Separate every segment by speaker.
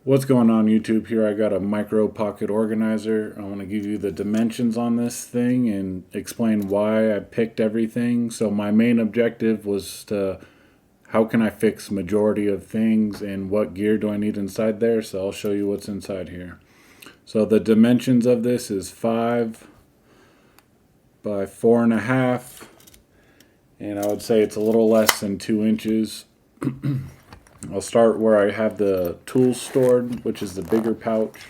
Speaker 1: What's going on YouTube? Here I got a micro pocket organizer. I want to give you the dimensions on this thing and explain why I picked everything. So my main objective was to how can I fix majority of things and what gear do I need inside there. So I'll show you what's inside here. So the dimensions of this is 5 by 4.5, and I would say it's a little less than 2 inches. I'll start where I have the tools stored, which is the bigger pouch.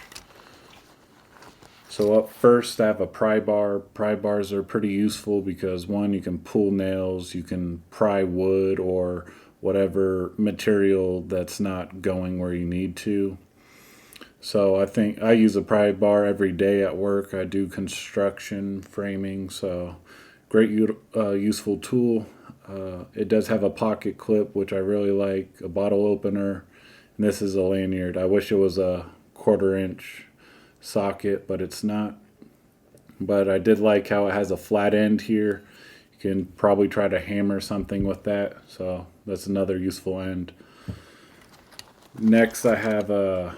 Speaker 1: So up first I have a pry bar. Pry bars are pretty useful because one, you can pull nails, you can pry wood or whatever material that's not going where you need to. So I think I use a pry bar every day at work. I do construction framing, so great useful tool. It does have a pocket clip, which I really like, a bottle opener, and this is a lanyard. I wish it was a 1/4 inch socket, but it's not. But I did like how it has a flat end here. You can probably try to hammer something with that, so that's another useful end. Next I have a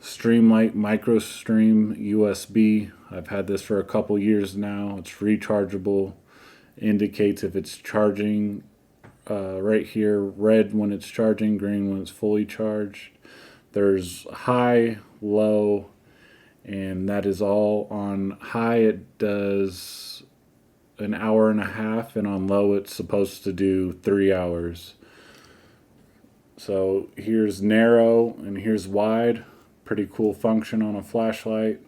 Speaker 1: Streamlight MicroStream USB. I've had this for a couple years now. It's rechargeable. Indicates if it's charging right here, red when it's charging, green when it's fully charged. There's high, low, and that is all. On high it does 1.5 hours, and on low it's supposed to do 3 hours. So here's narrow and here's wide. Pretty cool function on a flashlight.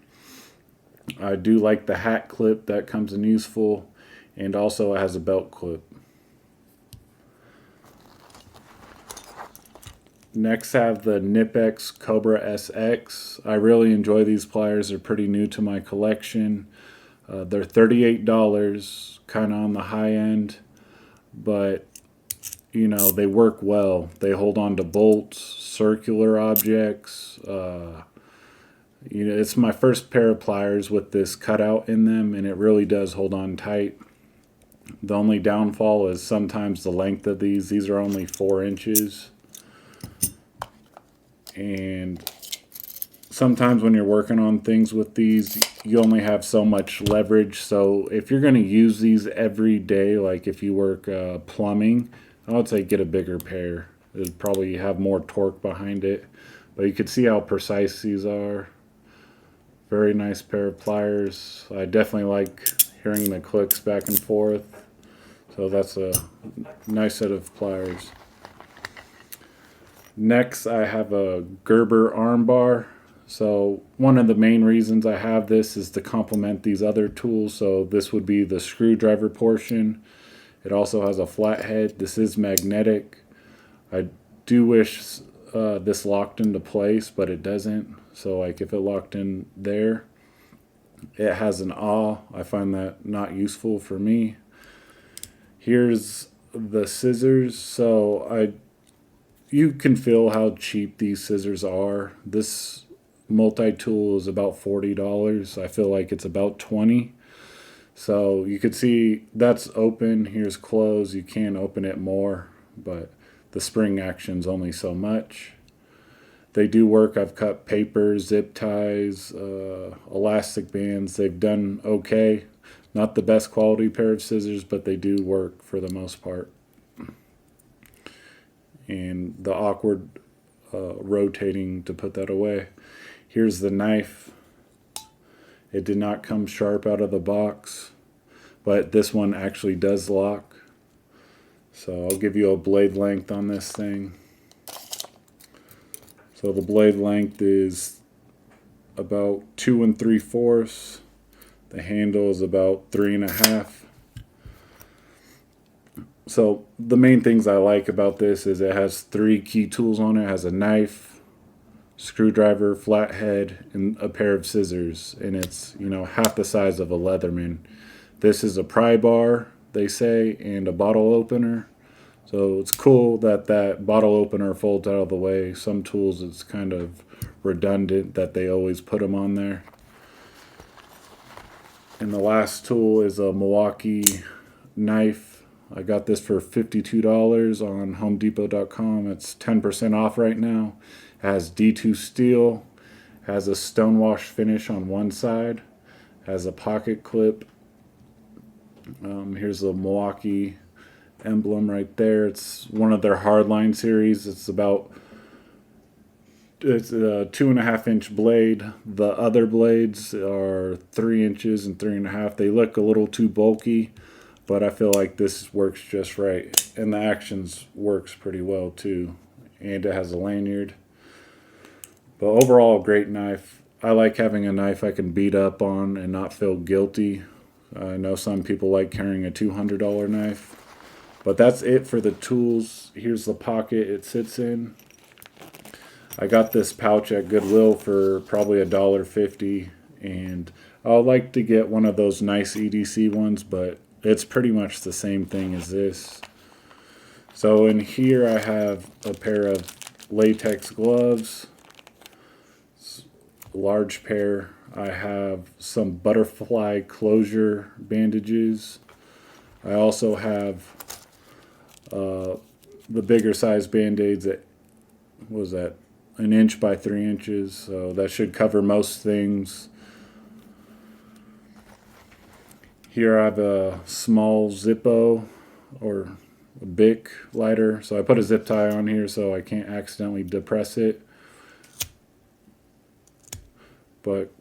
Speaker 1: I do like the hat clip that comes in useful. And also it has a belt clip. Next I have the Knipex Cobra SX. I really enjoy these pliers. They're pretty new to my collection. They're $38, kind of on the high end, but you know, they work well. They hold on to bolts, circular objects. You know, it's my first pair of pliers with this cutout in them, and it really does hold on tight. The only downfall is sometimes the length of these. These are only 4 inches. And sometimes when you're working on things with these, you only have so much leverage. So if you're going to use these every day, like if you work plumbing, I would say get a bigger pair. It'll probably have more torque behind it. But you can see how precise these are. Very nice pair of pliers. I definitely like hearing the clicks back and forth. So that's a nice set of pliers. Next I have a Gerber arm bar. So one of the main reasons I have this is to complement these other tools. So this would be the screwdriver portion. It also has a flat head. This is magnetic. I do wish this locked into place, but it doesn't. So like if it locked in there, it has an awl. I find that not useful for me. Here's the scissors. So you can feel how cheap these scissors are. This multi-tool is about $40. I feel like it's about $20. So you could see that's open. Here's closed. You can open it more, but the spring action's only so much. They do work. I've cut paper, zip ties, elastic bands. They've done okay. Not the best quality pair of scissors, but they do work for the most part. And the awkward rotating to put that away. Here's the knife. It did not come sharp out of the box, but this one actually does lock. So I'll give you a blade length on this thing. So the blade length is about 2 3/4. The handle is about 3.5. So the main things I like about this is it has 3 key tools on it. It has a knife, screwdriver, flathead, and a pair of scissors. And it's, you know, half the size of a Leatherman. This is a pry bar, they say, and a bottle opener. So it's cool that that bottle opener folds out of the way. Some tools it's kind of redundant that they always put them on there. And the last tool is a Milwaukee knife. I got this for $52 on HomeDepot.com. It's 10% off right now. Has D2 steel, has a stonewash finish on one side, has a pocket clip. Here's the Milwaukee emblem right there. It's one of their hardline series. It's a 2.5-inch blade. The other blades are 3 inches and 3.5. They look a little too bulky, but I feel like this works just right. And the actions works pretty well too. And it has a lanyard. But overall, great knife. I like having a knife I can beat up on and not feel guilty. I know some people like carrying a $200 knife. But that's it for the tools. Here's the pocket it sits in. I got this pouch at Goodwill for probably $1.50. And I would like to get one of those nice EDC ones, but it's pretty much the same thing as this. So in here I have a pair of latex gloves. Large pair. I have some butterfly closure bandages. I also have the bigger size band-aids that was that 1 inch by 3 inches, so that should cover most things. Here I have a small Zippo or a Bic lighter, so I put a zip tie on here so I can't accidentally depress it. But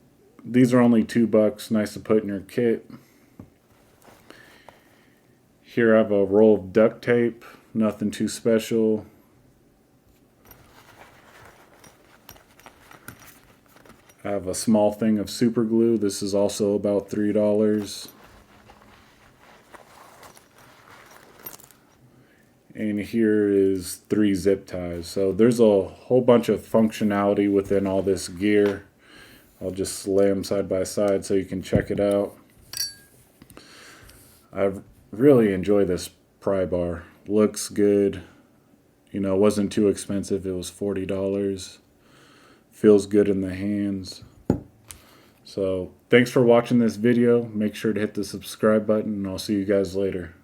Speaker 1: these are only $2, nice to put in your kit. Here I have a roll of duct tape, nothing too special. I have a small thing of super glue. This is also about $3. And here is 3 zip ties. So there's a whole bunch of functionality within all this gear. I'll just lay them side by side so you can check it out. I really enjoy this Pry Bar. Looks good. You know, it wasn't too expensive. It was $40. Feels good in the hands. So thanks for watching this video. Make sure to hit the subscribe button, and I'll see you guys later.